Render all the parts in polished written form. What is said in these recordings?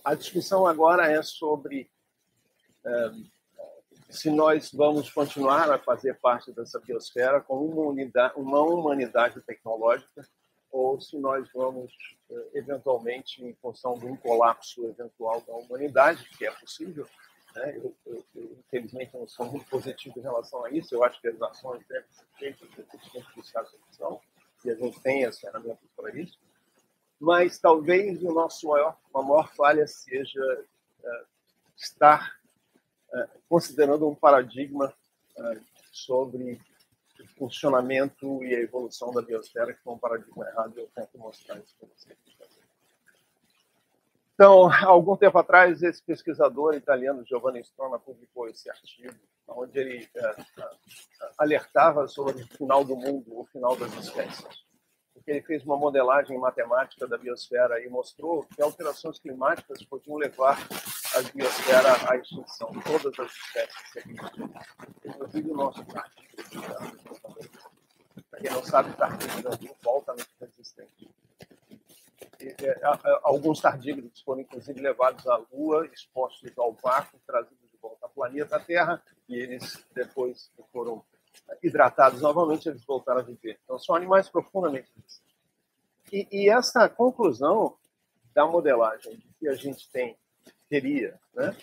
A discussão agora é sobre se nós vamos continuar a fazer parte dessa biosfera como uma humanidade tecnológica ou se nós vamos, eventualmente, em função de um colapso eventual da humanidade, que é possível, né? Infelizmente, não sou muito positivo em relação a isso. Eu acho que as ações devem ser feitas, a gente tem que buscar a solução, e a gente tem as ferramentas para isso. Mas talvez a maior falha seja estar considerando um paradigma sobre o funcionamento e a evolução da biosfera, que é um paradigma errado, e eu tento mostrar isso para vocês. Então, há algum tempo atrás, esse pesquisador italiano, Giovanni Strona, publicou esse artigo, onde ele alertava sobre o final do mundo, o final das espécies. Porque ele fez uma modelagem matemática da biosfera e mostrou que alterações climáticas podiam levar a biosfera à extinção, todas as espécies. Inclusive o nosso tardigrade. Para quem não sabe, o tardigrade é um grupo altamente resistente. Alguns tardígrados foram, inclusive, levados à Lua, expostos ao vácuo, trazidos de volta ao planeta Terra, e eles depois foram hidratados novamente, eles voltaram a viver. Então, são animais profundamente resistentes. E essa conclusão da modelagem de que a gente teria, né,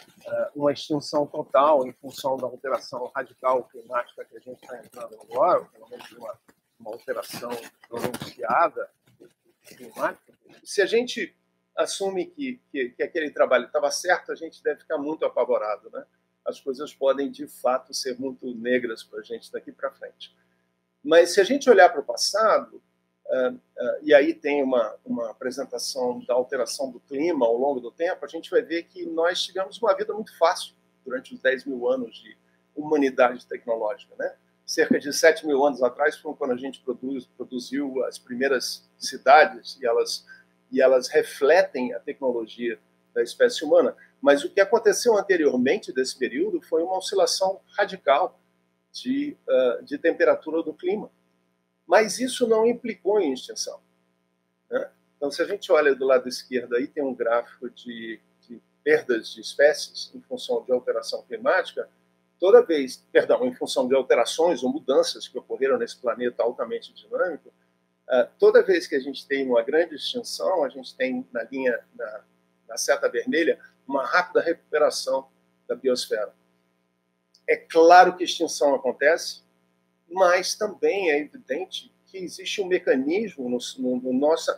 uma extinção total em função da alteração radical climática que a gente está entrando agora, ou pelo menos uma alteração pronunciada climática, se a gente assume que aquele trabalho estava certo, a gente deve ficar muito apavorado, né? As coisas podem, de fato, ser muito negras para a gente daqui para frente. Mas se a gente olhar para o passado, e aí tem uma apresentação da alteração do clima ao longo do tempo, a gente vai ver que nós tivemos uma vida muito fácil durante os 10 mil anos de humanidade tecnológica, né? Cerca de 7 mil anos atrás foi quando a gente produziu as primeiras cidades e elas refletem a tecnologia da espécie humana. Mas o que aconteceu anteriormente desse período foi uma oscilação radical de temperatura do clima. Mas isso não implicou em extinção, né? Então, se a gente olha do lado esquerdo, aí tem um gráfico de perdas de espécies em função de alteração climática, em função de alterações ou mudanças que ocorreram nesse planeta altamente dinâmico, toda vez que a gente tem uma grande extinção, a gente tem na seta vermelha, uma rápida recuperação da biosfera. É claro que extinção acontece, mas também é evidente que existe um mecanismo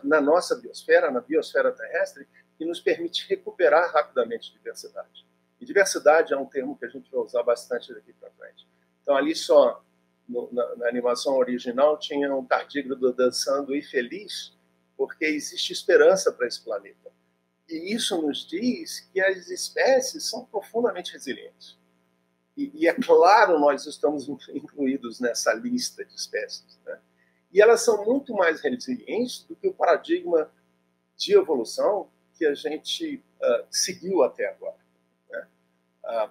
na nossa biosfera, na biosfera terrestre, que nos permite recuperar rapidamente diversidade. E diversidade é um termo que a gente vai usar bastante daqui para frente. Então, ali só, na animação original, tinha um tardígrado dançando e feliz, porque existe esperança para esse planeta. E isso nos diz que as espécies são profundamente resilientes. E é claro, nós estamos incluídos nessa lista de espécies, né? E elas são muito mais resilientes do que o paradigma de evolução que a gente seguiu até agora, né? A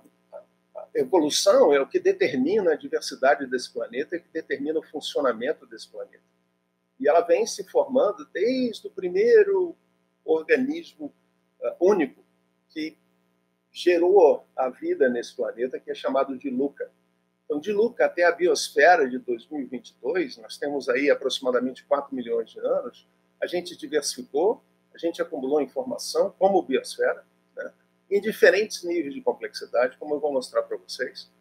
evolução é o que determina a diversidade desse planeta, é o que determina o funcionamento desse planeta. E ela vem se formando desde o primeiro organismo único que gerou a vida nesse planeta, que é chamado de Luca. Então, de Luca até a biosfera de 2022, nós temos aí aproximadamente 4 milhões de anos, a gente diversificou, a gente acumulou informação como biosfera, né, em diferentes níveis de complexidade, como eu vou mostrar para vocês.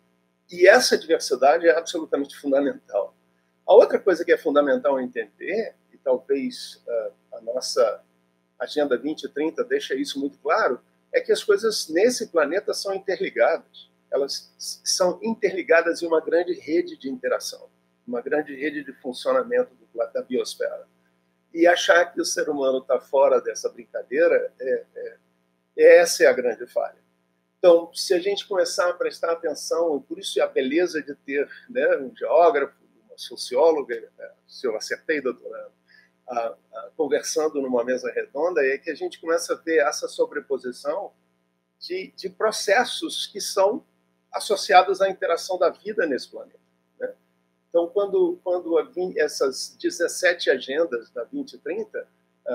E essa diversidade é absolutamente fundamental. A outra coisa que é fundamental entender, e talvez a nossa Agenda 2030 deixa isso muito claro, é que as coisas nesse planeta são interligadas. Elas são interligadas em uma grande rede de interação, uma grande rede de funcionamento da biosfera. E achar que o ser humano está fora dessa brincadeira, essa é a grande falha. Então, se a gente começar a prestar atenção, e por isso a beleza de ter, né, um geógrafo, uma socióloga, se eu acertei, doutora, conversando numa mesa redonda, é que a gente começa a ver essa sobreposição de processos que são associados à interação da vida nesse planeta, né? Então, quando essas 17 agendas da 2030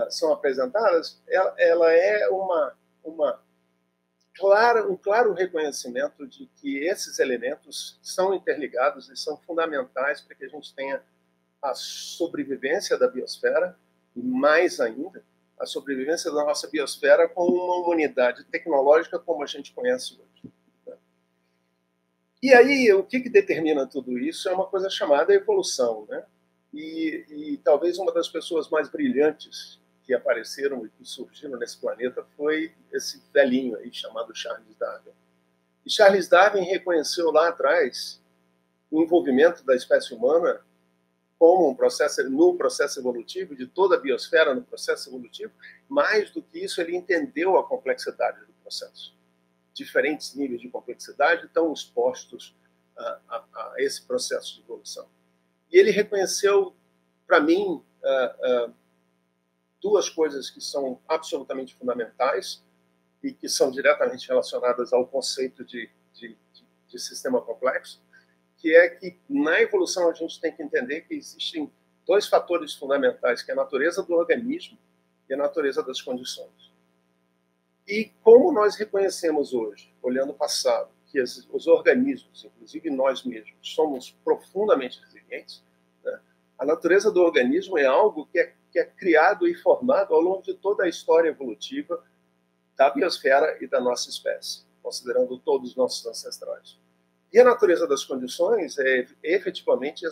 são apresentadas, ela é uma um claro reconhecimento de que esses elementos são interligados e são fundamentais para que a gente tenha a sobrevivência da biosfera e, mais ainda, a sobrevivência da nossa biosfera com uma humanidade tecnológica como a gente conhece hoje. E aí, o que determina tudo isso é uma coisa chamada evolução, né? E talvez uma das pessoas mais brilhantes que apareceram e que surgiram nesse planeta foi esse velhinho aí chamado Charles Darwin. E Charles Darwin reconheceu lá atrás o envolvimento da espécie humana como no processo evolutivo, de toda a biosfera no processo evolutivo. Mais do que isso, ele entendeu a complexidade do processo. Diferentes níveis de complexidade estão expostos a esse processo de evolução. E ele reconheceu, para mim, duas coisas que são absolutamente fundamentais e que são diretamente relacionadas ao conceito de sistema complexo, que é que na evolução a gente tem que entender que existem dois fatores fundamentais, que é a natureza do organismo e a natureza das condições. E como nós reconhecemos hoje, olhando o passado, que os organismos, inclusive nós mesmos, somos profundamente resilientes, né? A natureza do organismo é algo que é criado e formado ao longo de toda a história evolutiva da biosfera e da nossa espécie, considerando todos os nossos ancestrais. E a natureza das condições é efetivamente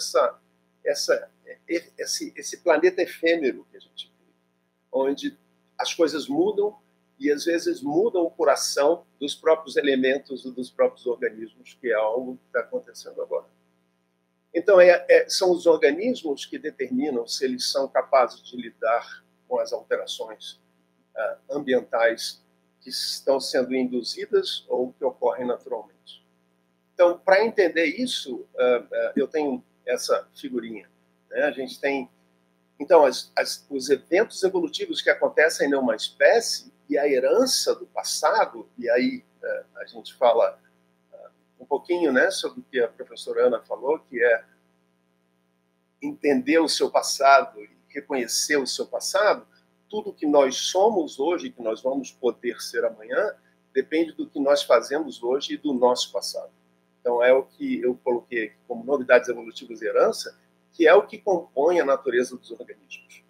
esse planeta efêmero que a gente vive, onde as coisas mudam e às vezes mudam por ação dos próprios elementos e dos próprios organismos, que é algo que está acontecendo agora. Então, são os organismos que determinam se eles são capazes de lidar com as alterações ambientais que estão sendo induzidas ou que ocorrem naturalmente. Então, para entender isso, eu tenho essa figurinha, né? A gente tem, então, os eventos evolutivos que acontecem numa espécie e a herança do passado, e aí a gente fala um pouquinho, né, sobre o que a professora Ana falou, que é entender o seu passado e reconhecer o seu passado. Tudo que nós somos hoje, que nós vamos poder ser amanhã, depende do que nós fazemos hoje e do nosso passado. Então, é o que eu coloquei aqui como novidades evolutivas e herança, que é o que compõe a natureza dos organismos.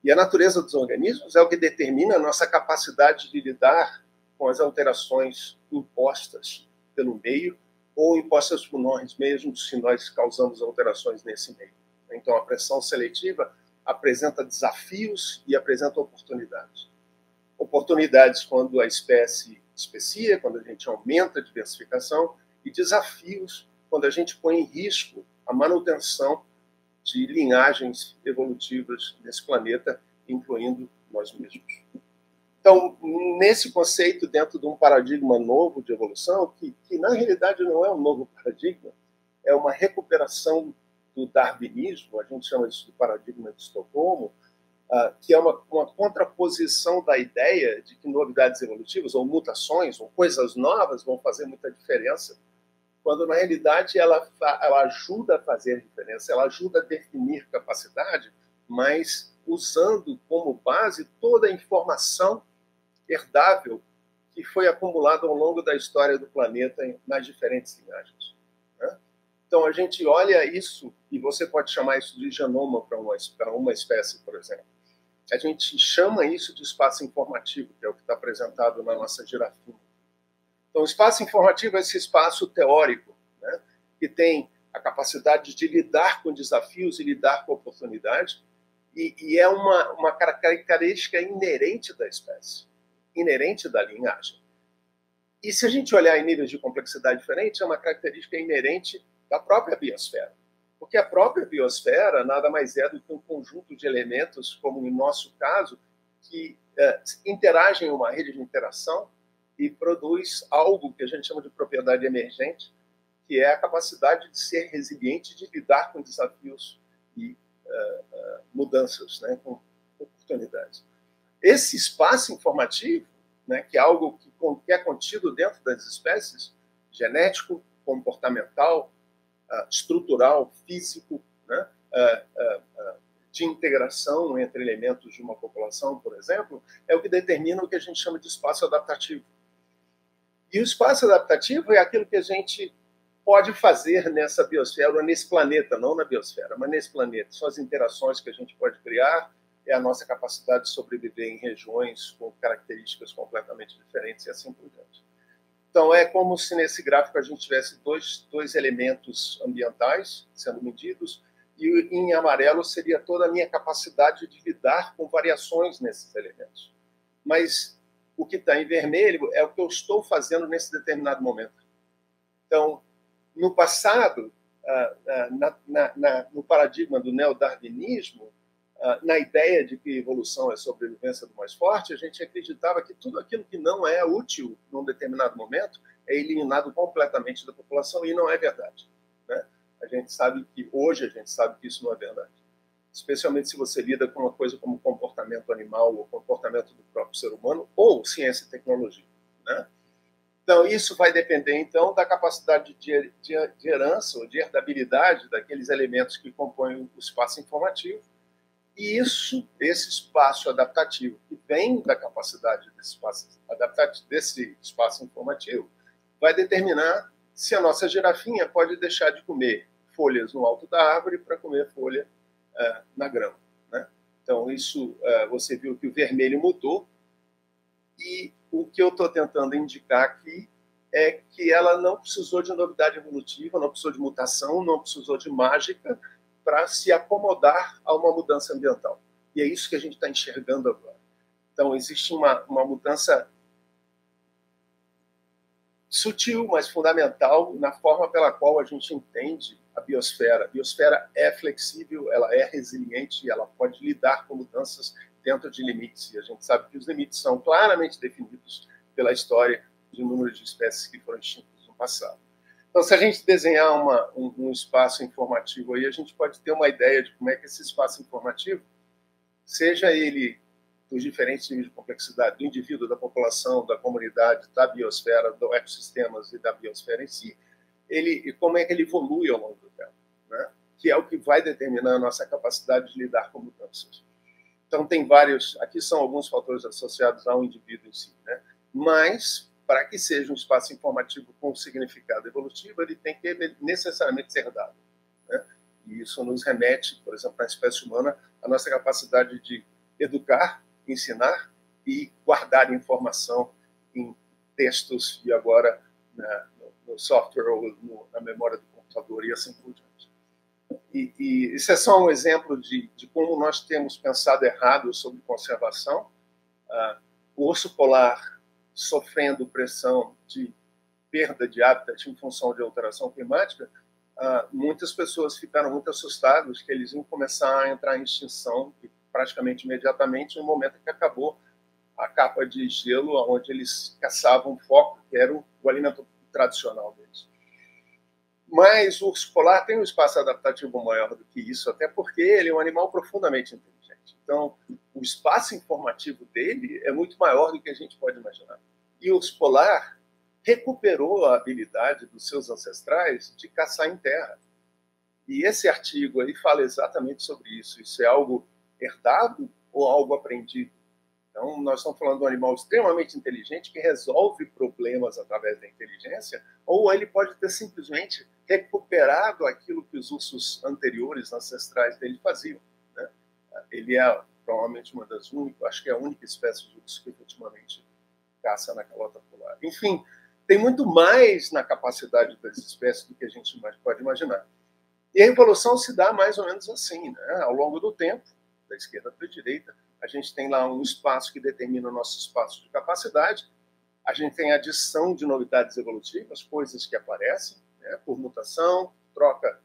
E a natureza dos organismos é o que determina a nossa capacidade de lidar com as alterações impostas pelo meio ou impostas por nós mesmos, se nós causamos alterações nesse meio. Então, a pressão seletiva apresenta desafios e apresenta oportunidades. Oportunidades quando a espécie especia, quando a gente aumenta a diversificação, e desafios quando a gente põe em risco a manutenção de linhagens evolutivas nesse planeta, incluindo nós mesmos. Então, nesse conceito, dentro de um paradigma novo de evolução, que na realidade não é um novo paradigma, é uma recuperação do darwinismo, a gente chama isso de paradigma de Estocolmo, que é uma contraposição da ideia de que novidades evolutivas, ou mutações, ou coisas novas vão fazer muita diferença, quando na realidade ela ajuda a fazer diferença, ela ajuda a definir capacidade, mas usando como base toda a informação herdável que foi acumulada ao longo da história do planeta nas diferentes linhagens. Né? Então a gente olha isso, e você pode chamar isso de genoma para uma espécie, por exemplo. A gente chama isso de espaço informativo, que é o que está apresentado na nossa girafinha. Então, o espaço informativo é esse espaço teórico, né, que tem a capacidade de lidar com desafios e lidar com oportunidades, e é uma característica inerente da espécie, inerente da linhagem. E se a gente olhar em níveis de complexidade diferentes, é uma característica inerente da própria biosfera. Porque a própria biosfera nada mais é do que um conjunto de elementos, como no nosso caso, que interagem em uma rede de interação e produz algo que a gente chama de propriedade emergente, que é a capacidade de ser resiliente, de lidar com desafios e mudanças, né, com oportunidades. Esse espaço informativo, né, que é algo que é contido dentro das espécies, genético, comportamental, estrutural, físico, né, de integração entre elementos de uma população, por exemplo, é o que determina o que a gente chama de espaço adaptativo. E o espaço adaptativo é aquilo que a gente pode fazer nessa biosfera, ou nesse planeta, não na biosfera, mas nesse planeta. São as interações que a gente pode criar, é a nossa capacidade de sobreviver em regiões com características completamente diferentes e assim por diante. Então, é como se nesse gráfico a gente tivesse dois elementos ambientais sendo medidos, e em amarelo seria toda a minha capacidade de lidar com variações nesses elementos. Mas o que está em vermelho é o que eu estou fazendo nesse determinado momento. Então, no passado, no paradigma do neodarwinismo, na ideia de que evolução é sobrevivência do mais forte, a gente acreditava que tudo aquilo que não é útil num determinado momento é eliminado completamente da população, e não é verdade, né? Hoje a gente sabe que isso não é verdade. Especialmente se você lida com uma coisa como comportamento animal ou comportamento do próprio ser humano, ou ciência e tecnologia, né? Então, isso vai depender, então, da capacidade de herança ou de herdabilidade daqueles elementos que compõem o espaço informativo. E esse espaço adaptativo, que vem da capacidade desse espaço adaptativo, desse espaço informativo, vai determinar se a nossa girafinha pode deixar de comer folhas no alto da árvore para comer folha na grama, né? Então, você viu que o vermelho mudou, e o que eu estou tentando indicar aqui é que ela não precisou de novidade evolutiva, não precisou de mutação, não precisou de mágica para se acomodar a uma mudança ambiental. E é isso que a gente está enxergando agora. Então, existe uma mudança sutil, mas fundamental, na forma pela qual a gente entende a biosfera. A biosfera é flexível, ela é resiliente, ela pode lidar com mudanças dentro de limites. E a gente sabe que os limites são claramente definidos pela história de número de espécies que foram extintas no passado. Então, se a gente desenhar um espaço informativo aí, a gente pode ter uma ideia de como é que esse espaço informativo, seja ele dos diferentes níveis de complexidade do indivíduo, da população, da comunidade, da biosfera, dos ecossistemas e da biosfera em si, como é que ele evolui ao longo do tempo, né? Que é o que vai determinar a nossa capacidade de lidar com mudanças. Então, tem vários, aqui são alguns fatores associados ao indivíduo em si, né? Mas, para que seja um espaço informativo com significado evolutivo, ele tem que necessariamente ser dado, né? E isso nos remete, por exemplo, na espécie humana, à nossa capacidade de educar, ensinar e guardar informação em textos e agora no software ou na memória do computador e assim por diante. E isso é só um exemplo de como nós temos pensado errado sobre conservação. O urso polar sofrendo pressão de perda de hábitat em função de alteração climática, muitas pessoas ficaram muito assustadas que eles iam começar a entrar em extinção praticamente imediatamente no momento que acabou a capa de gelo onde eles caçavam foco, que era o alimento tradicional deles. Mas o urso polar tem um espaço adaptativo maior do que isso, até porque ele é um animal profundamente inteligente. Então, o espaço informativo dele é muito maior do que a gente pode imaginar. E o urso polar recuperou a habilidade dos seus ancestrais de caçar em terra. E esse artigo aí fala exatamente sobre isso. Isso é algo herdado ou algo aprendido? Então, nós estamos falando de um animal extremamente inteligente que resolve problemas através da inteligência, ou ele pode ter simplesmente recuperado aquilo que os ursos anteriores, ancestrais dele, faziam, né? Ele é provavelmente uma das únicas, acho que é a única espécie de urso que efetivamente caça na calota polar. Enfim, tem muito mais na capacidade das espécies do que a gente pode imaginar. E a evolução se dá mais ou menos assim, né? Ao longo do tempo, da esquerda para a direita, a gente tem lá um espaço que determina o nosso espaço de capacidade, a gente tem a adição de novidades evolutivas, coisas que aparecem, né, por mutação, troca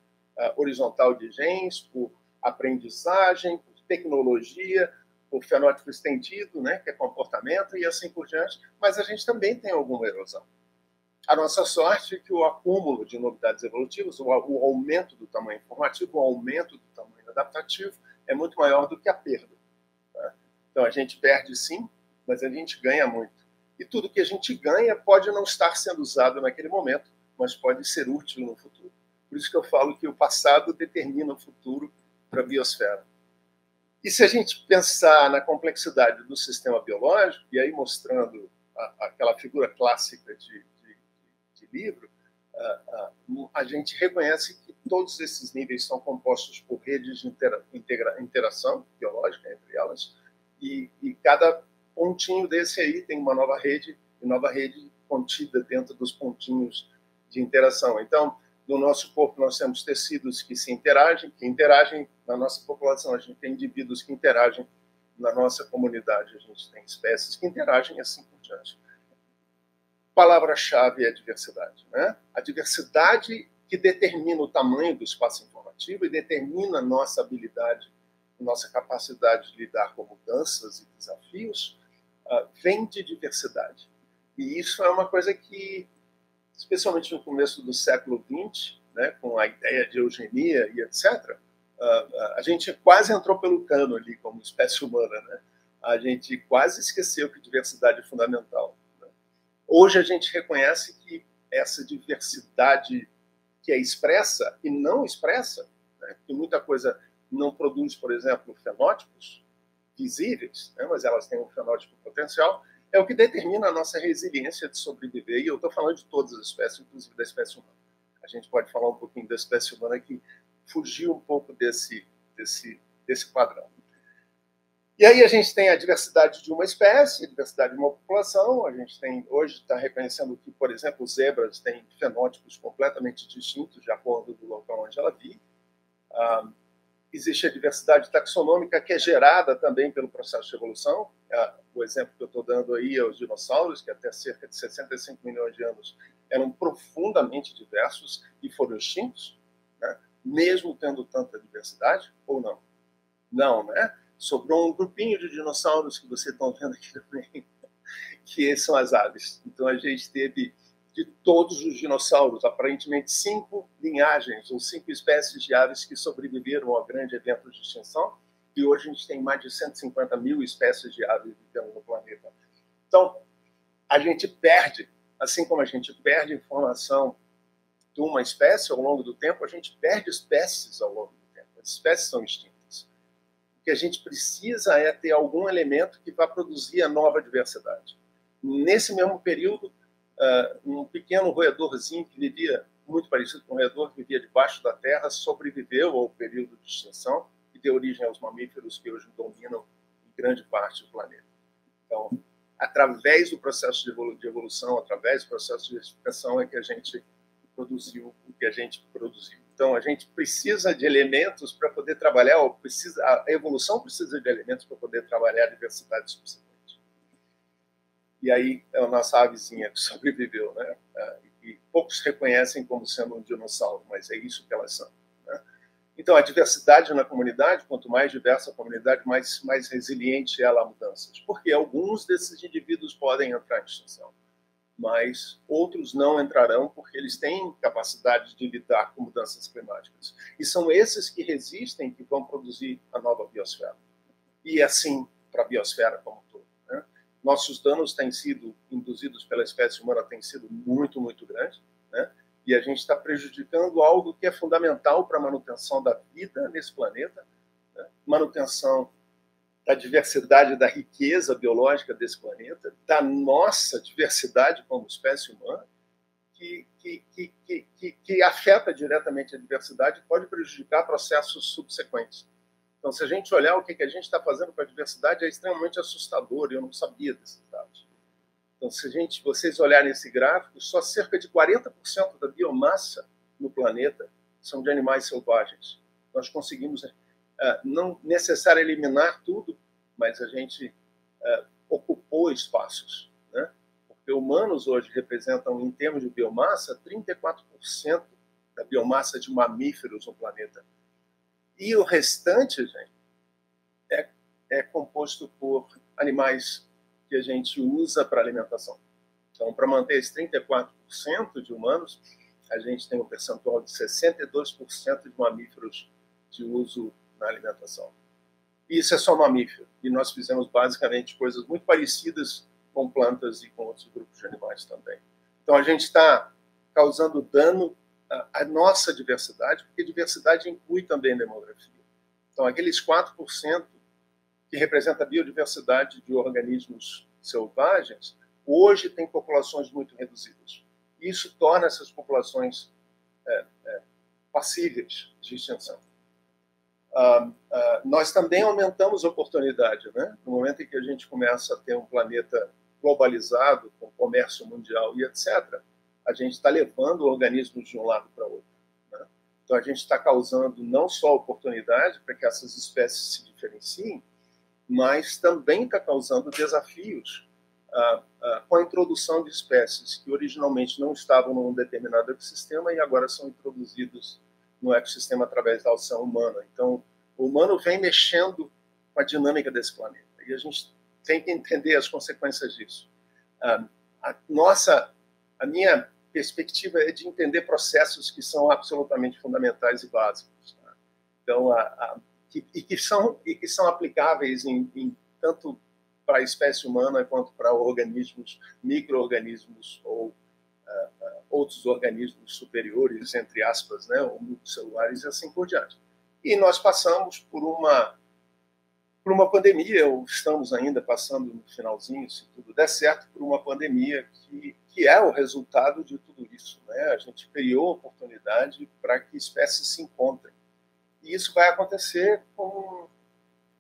horizontal de genes, por aprendizagem, por tecnologia, por fenótipo estendido, né, que é comportamento, e assim por diante, mas a gente também tem alguma erosão. A nossa sorte é que o acúmulo de novidades evolutivas, o aumento do tamanho informativo, o aumento do tamanho adaptativo, é muito maior do que a perda. Tá? Então, a gente perde sim, mas a gente ganha muito. E tudo que a gente ganha pode não estar sendo usado naquele momento, mas pode ser útil no futuro. Por isso que eu falo que o passado determina o futuro para a biosfera. E se a gente pensar na complexidade do sistema biológico, e aí mostrando aquela figura clássica de livro, a gente reconhece que todos esses níveis são compostos por redes de interação biológica entre elas, e cada pontinho desse aí tem uma nova rede contida dentro dos pontinhos de interação. Então, no nosso corpo, nós temos tecidos que interagem na nossa população, a gente tem indivíduos que interagem na nossa comunidade, a gente tem espécies que interagem e assim por diante. Palavra-chave é a diversidade, né? A diversidade que determina o tamanho do espaço informativo e determina a nossa habilidade, nossa capacidade de lidar com mudanças e desafios, vem de diversidade. E isso é uma coisa que, especialmente no começo do século XX, né, com a ideia de eugenia e etc., a gente quase entrou pelo cano ali como espécie humana, né? A gente quase esqueceu que diversidade é fundamental. Né? Hoje a gente reconhece que essa diversidade que é expressa e não expressa, né, que muita coisa não produz, por exemplo, fenótipos visíveis, né, mas elas têm um fenótipo potencial, é o que determina a nossa resiliência de sobreviver. E eu estou falando de todas as espécies, inclusive da espécie humana. A gente pode falar um pouquinho da espécie humana que fugiu um pouco desse padrão. E aí a gente tem a diversidade de uma espécie, a diversidade de uma população. A gente tem, hoje está reconhecendo que, por exemplo, os zebras têm fenótipos completamente distintos de acordo com o local onde ela vive. Existe a diversidade taxonômica que é gerada também pelo processo de evolução. O exemplo que eu estou dando aí é os dinossauros, que até cerca de 65 milhões de anos eram profundamente diversos e foram extintos, né? Mesmo tendo tanta diversidade, ou não? Não, né? Sobrou um grupinho de dinossauros que vocês estão vendo aqui também, que são as aves. Então a gente teve, de todos os dinossauros, aparentemente 5 linhagens ou 5 espécies de aves que sobreviveram ao grande evento de extinção, e hoje a gente tem mais de 150 mil espécies de aves vivendo no planeta. Então, a gente perde, assim como a gente perde informação de uma espécie ao longo do tempo, a gente perde espécies ao longo do tempo. As espécies são extintas. O que a gente precisa é ter algum elemento que vá produzir a nova diversidade. Nesse mesmo período, um pequeno roedorzinho que vivia, muito parecido com um roedor, que vivia debaixo da terra, sobreviveu ao período de extinção e deu origem aos mamíferos que hoje dominam grande parte do planeta. Então, através do processo de evolução, através do processo de explicação, é que a gente produziu o que a gente produziu. Então, a gente precisa de elementos para poder trabalhar, a evolução precisa de elementos para poder trabalhar a diversidade subsequente. E aí é a nossa avezinha que sobreviveu, né? E poucos reconhecem como sendo um dinossauro, mas é isso que elas são. Né? Então, a diversidade na comunidade, quanto mais diversa a comunidade, mais resiliente ela a mudanças. Porque alguns desses indivíduos podem entrar em extinção, mas outros não entrarão porque eles têm capacidade de lidar com mudanças climáticas. E são esses que resistem que vão produzir a nova biosfera. E assim para a biosfera como um todo. Né? Nossos danos têm sido induzidos pela espécie humana têm sido muito, muito grandes, né? E a gente está prejudicando algo que é fundamental para a manutenção da vida nesse planeta, né? Manutenção da diversidade, da riqueza biológica desse planeta, da nossa diversidade como espécie humana, que afeta diretamente a diversidade e pode prejudicar processos subsequentes. Então, se a gente olhar o que a gente está fazendo com a diversidade, é extremamente assustador, e eu não sabia desses dados. Então, se vocês olharem esse gráfico, só cerca de 40% da biomassa no planeta são de animais selvagens. Nós conseguimos não necessário eliminar tudo, mas a gente ocupou espaços, né? Porque humanos hoje representam, em termos de biomassa, 34% da biomassa de mamíferos no planeta. E o restante, gente, é composto por animais que a gente usa para alimentação. Então, para manter esses 34% de humanos, a gente tem um percentual de 62% de mamíferos de uso na alimentação. E isso é só mamífero. E nós fizemos basicamente coisas muito parecidas com plantas e com outros grupos de animais também. Então a gente está causando dano à nossa diversidade, porque diversidade inclui também demografia. Então aqueles 4% que representa a biodiversidade de organismos selvagens, hoje tem populações muito reduzidas. e isso torna essas populações passíveis de extinção. Nós também aumentamos a oportunidade, né? No momento em que a gente começa a ter um planeta globalizado, com comércio mundial e etc., a gente está levando organismos de um lado para outro. Né? Então, a gente está causando não só oportunidade para que essas espécies se diferenciem, mas também está causando desafios com a introdução de espécies que originalmente não estavam num determinado ecossistema e agora são introduzidos no ecossistema através da ação humana. Então, o humano vem mexendo com a dinâmica desse planeta. E a gente tem que entender as consequências disso. A minha perspectiva é de entender processos que são absolutamente fundamentais e básicos. Tá? Então, que são aplicáveis tanto para a espécie humana quanto para organismos, micro-organismos ou outros organismos superiores, entre aspas, né, ou multicelulares e assim por diante. E nós passamos por uma pandemia, ou estamos ainda passando no finalzinho, se tudo der certo, por uma pandemia que é o resultado de tudo isso. Né? A gente criou oportunidade para que espécies se encontrem. E isso vai acontecer com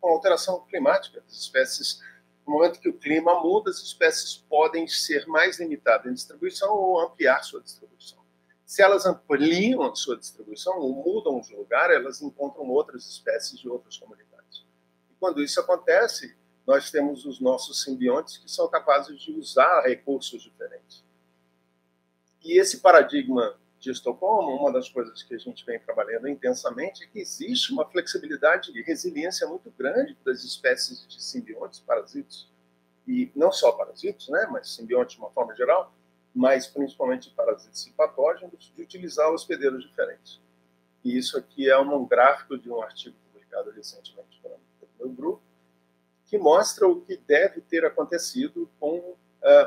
a alteração climática. As espécies, no momento que o clima muda, as espécies podem ser mais limitadas em distribuição ou ampliar sua distribuição. Se elas ampliam a sua distribuição ou mudam de lugar, elas encontram outras espécies de outras comunidades. E quando isso acontece, nós temos os nossos simbiontes que são capazes de usar recursos diferentes. E esse paradigma de Estocolmo, uma das coisas que a gente vem trabalhando intensamente é que existe uma flexibilidade e resiliência muito grande das espécies de simbiontes, parasitos, e não só parasitos, né, mas simbiontes de uma forma geral, mas principalmente parasitos e patógenos, de utilizar hospedeiros diferentes. E isso aqui é um gráfico de um artigo publicado recentemente pelo meu grupo, que mostra o que deve ter acontecido com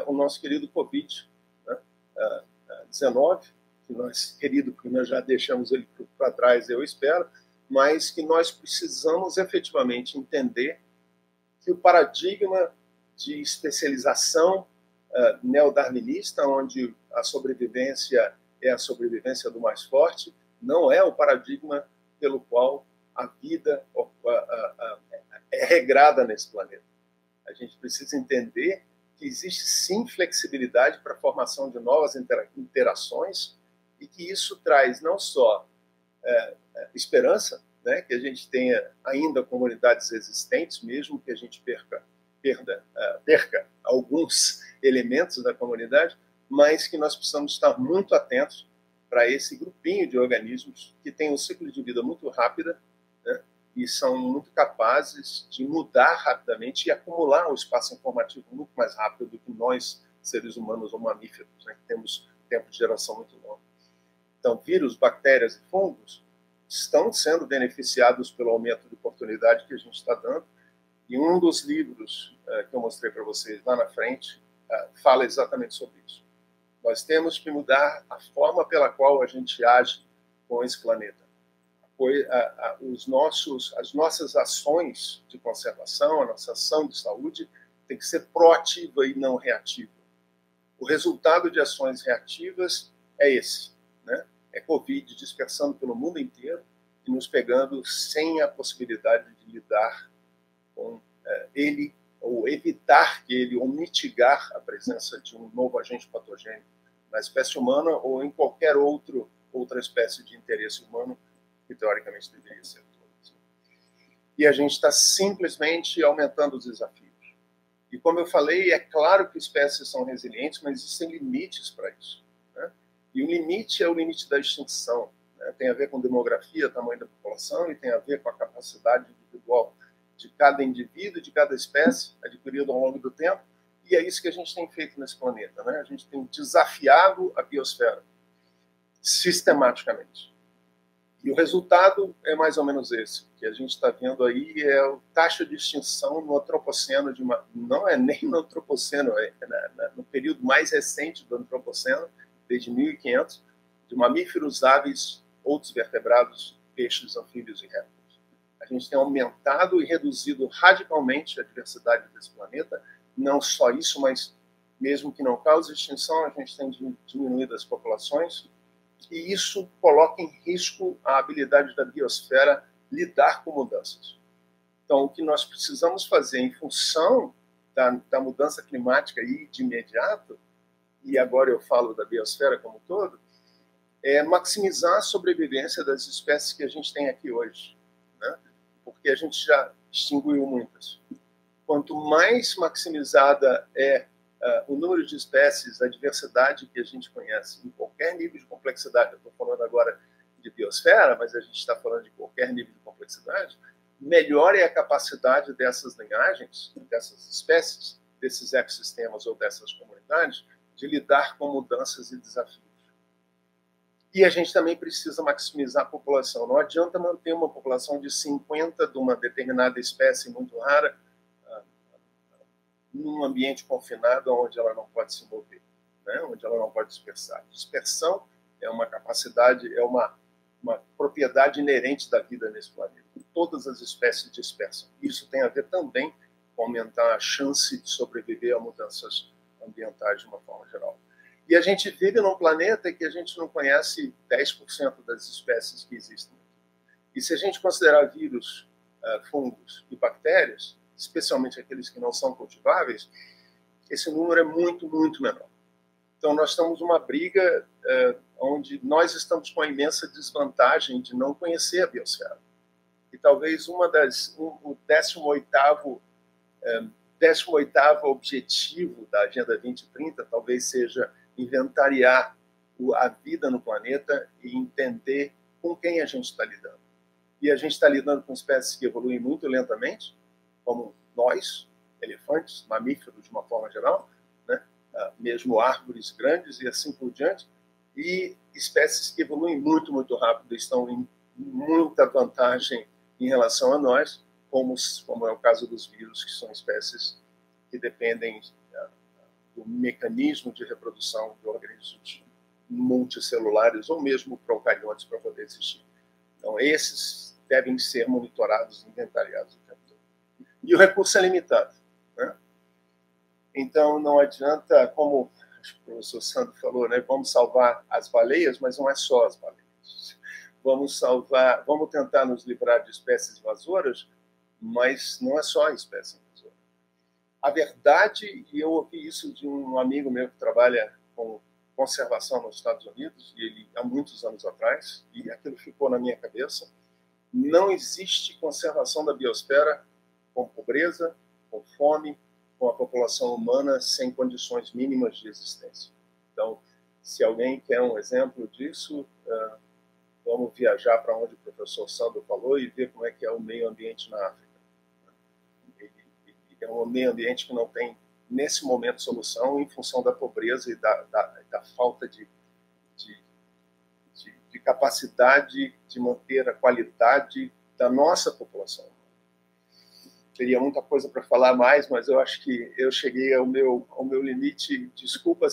o nosso querido Covid-19, que nós, querido, porque nós já deixamos ele para trás, eu espero, mas que nós precisamos efetivamente entender que o paradigma de especialização neodarwinista, onde a sobrevivência é a sobrevivência do mais forte, não é o paradigma pelo qual a vida é regrada nesse planeta. A gente precisa entender que existe sim flexibilidade para a formação de novas interações e que isso traz não só esperança, né, que a gente tenha ainda comunidades existentes, mesmo que a gente perca alguns elementos da comunidade, mas que nós precisamos estar muito atentos para esse grupinho de organismos que tem um ciclo de vida muito rápido, né, e são muito capazes de mudar rapidamente e acumular um espaço informativo muito mais rápido do que nós, seres humanos ou mamíferos, né, que temos tempo de geração muito longo. Então, vírus, bactérias e fungos estão sendo beneficiados pelo aumento de oportunidade que a gente está dando. E um dos livros que eu mostrei para vocês lá na frente fala exatamente sobre isso. Nós temos que mudar a forma pela qual a gente age com esse planeta. As nossas ações de conservação, a nossa ação de saúde, tem que ser proativa e não reativa. O resultado de ações reativas é esse, né? É Covid dispersando pelo mundo inteiro e nos pegando sem a possibilidade de lidar com ele, ou evitar que ele, ou mitigar a presença de um novo agente patogênico na espécie humana ou em qualquer outra espécie de interesse humano que teoricamente deveria ser todos. E a gente está simplesmente aumentando os desafios. E como eu falei, é claro que espécies são resilientes, mas existem limites para isso. Né? E o limite é o limite da extinção. Né? Tem a ver com demografia, tamanho da população, e tem a ver com a capacidade individual de cada indivíduo, de cada espécie, adquirido ao longo do tempo. E é isso que a gente tem feito nesse planeta. Né? A gente tem desafiado a biosfera sistematicamente. E o resultado é mais ou menos esse. O que a gente está vendo aí é a taxa de extinção no antropoceno, não é nem no antropoceno, é no período mais recente do antropoceno, desde 1500, de mamíferos, aves, outros vertebrados, peixes, anfíbios e répteis. A gente tem aumentado e reduzido radicalmente a diversidade desse planeta. Não só isso, mas mesmo que não cause extinção, a gente tem diminuído as populações, e isso coloca em risco a habilidade da biosfera lidar com mudanças. Então, o que nós precisamos fazer em função da mudança climática e de imediato, e agora eu falo da biosfera como um todo, é maximizar a sobrevivência das espécies que a gente tem aqui hoje, né? Porque a gente já extinguiu muitas. Quanto mais maximizada é o número de espécies, a diversidade que a gente conhece, em qualquer nível de complexidade, eu estou falando agora de biosfera, mas a gente está falando de qualquer nível de complexidade, melhor é a capacidade dessas linhagens, dessas espécies, desses ecossistemas ou dessas comunidades, de lidar com mudanças e desafios. E a gente também precisa maximizar a população. Não adianta manter uma população de 50 de uma determinada espécie muito rara num ambiente confinado onde ela não pode se mover, né? Onde ela não pode dispersar. Dispersão é uma capacidade, é uma propriedade inerente da vida nesse planeta. Todas as espécies dispersam. Isso tem a ver também com aumentar a chance de sobreviver a mudanças ambientais de uma forma geral. E a gente vive num planeta que a gente não conhece 10% das espécies que existem. E se a gente considerar vírus, fungos e bactérias, especialmente aqueles que não são cultiváveis, esse número é muito, muito menor. Então, nós estamos numa briga onde nós estamos com a imensa desvantagem de não conhecer a biosfera. E talvez o 18º objetivo da Agenda 2030 talvez seja inventariar a vida no planeta e entender com quem a gente está lidando. E a gente está lidando com espécies que evoluem muito lentamente, como nós, elefantes, mamíferos de uma forma geral, né? Mesmo árvores grandes e assim por diante, e espécies que evoluem muito, muito rápido, estão em muita vantagem em relação a nós, como é o caso dos vírus, que são espécies que dependem do mecanismo de reprodução de organismos multicelulares ou mesmo procariontes para poder existir. Então, esses devem ser monitorados, inventariados o tempo todo. E o recurso é limitado, né? Então, não adianta, como o professor Sandro falou, né, vamos salvar as baleias, mas não é só as baleias. Vamos tentar nos livrar de espécies invasoras, mas não é só a espécie invasora. A verdade, e eu ouvi isso de um amigo meu que trabalha com conservação nos Estados Unidos, e ele há muitos anos atrás, e aquilo ficou na minha cabeça, não existe conservação da biosfera com pobreza, com fome, com a população humana sem condições mínimas de existência. Então, se alguém quer um exemplo disso, vamos viajar para onde o professor Sandro falou e ver como é que é o meio ambiente na África. Ele é um meio ambiente que não tem, nesse momento, solução em função da pobreza e da falta de capacidade de manter a qualidade da nossa população. Teria muita coisa para falar mais, mas eu acho que eu cheguei ao meu limite. Desculpa